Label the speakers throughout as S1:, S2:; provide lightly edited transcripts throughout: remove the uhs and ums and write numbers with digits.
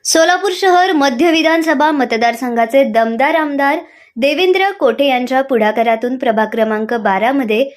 S1: सोलापूर शहर मध्य विधानसभा मतदारसंघाचे दमदार आमदार देवेंद्र कोठे यांच्या पुढाकारातून प्रभाग क्रमांक 12 मध्ये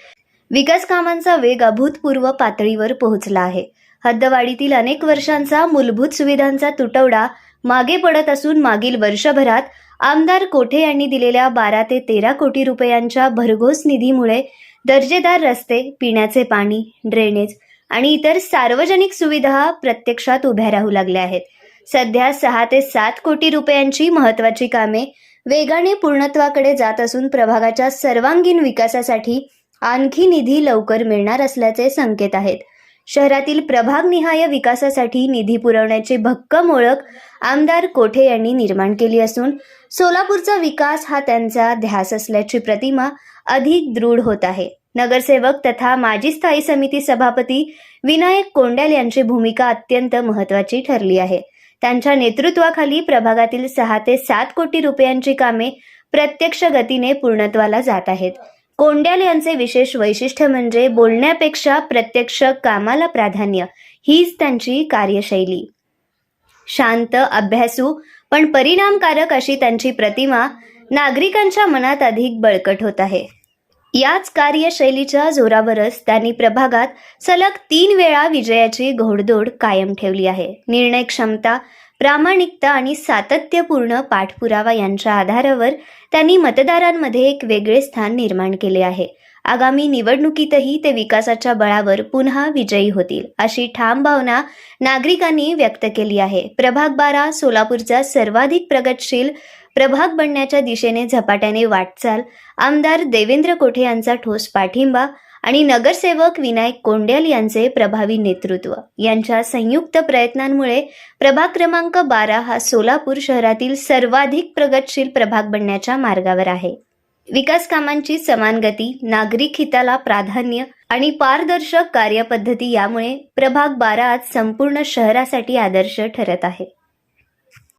S1: विकास कामांचा वेग अभूतपूर्व पातळीवर पोहोचला आहे. हद्दवाढीतील अनेक वर्षांचा मूलभूत सुविधांचा तुटवडा मागे पडत असून मागील वर्षभरात आमदार कोठे यांनी दिलेल्या 12 ते 13 कोटी रुपयांच्या भरघोस निधीमुळे दर्जेदार रस्ते, पिण्याचे पाणी, ड्रेनेज आणि इतर सार्वजनिक सुविधा प्रत्यक्षात उभ्या राहू लागल्या आहेत. सध्या 6 ते 7 कोटी रुपयांची महत्त्वाची कामे वेगाने पूर्णत्वाकडे जात असून प्रभागाच्या सर्वांगीण विकासासाठी आणखी निधी लवकर मिळणार असल्याचे संकेत आहेत. शहरातील प्रभागनिहाय विकासासाठी निधी पुरवण्याची भक्कम ओळख आमदार कोठे यांनी निर्माण केली असून सोलापूरचा विकास हा त्यांचा ध्यास असल्याची प्रतिमा अधिक दृढ होत आहे. नगरसेवक तथा माजी स्थायी समिती सभापती विनायक कोंड्याल यांची भूमिका अत्यंत महत्त्वाची ठरली आहे. त्यांच्या नेतृत्वाखाली प्रभागातील 6 ते 7 कोटी रुपयांची कामे प्रत्यक्ष गतीने पूर्णत्वाला जात आहेत. कोंड्याल यांचे विशेष वैशिष्ट्य म्हणजे बोलण्यापेक्षा प्रत्यक्ष कामाला प्राधान्य हीच त्यांची कार्यशैली. शांत, अभ्यासू पण परिणामकारक अशी त्यांची प्रतिमा नागरिकांच्या मनात अधिक बळकट होत आहे. याच कार्यशैलीच्या जोरावरच त्यांनी प्रभागात सलग 3 वेळा विजयाची घोडदौड कायम ठेवली आहे. निर्णय क्षमता, प्रामाणिकता आणि सातत्यपूर्ण पाठपुरावा यांच्या आधारावर त्यांनी मतदारांमध्ये एक वेगळे स्थान निर्माण केले आहे. आगामी निवडणुकीतही ते विकासाच्या बळावर पुन्हा विजयी होतील अशी ठाम भावना नागरिकांनी व्यक्त केली आहे. प्रभाग 12 सोलापूरचा सर्वाधिक प्रगतशील प्रभाग बनण्याच्या दिशेने झपाट्याने वाटचाल, आमदार देवेंद्र कोठे यांचा ठोस पाठिंबा आणि नगरसेवक विनायक कोंड्याल यांचे प्रभावी नेतृत्व यांच्या संयुक्त प्रयत्नांमुळे प्रभाग क्रमांक 12 हा सोलापूर शहरातील सर्वाधिक प्रगतशील प्रभाग बनण्याच्या मार्गावर आहे. विकास कामांची समान गती, नागरिक हिताला प्राधान्य आणि पारदर्शक कार्यपद्धती यामुळे प्रभाग 12 आज संपूर्ण शहरासाठी आदर्श ठरत आहे.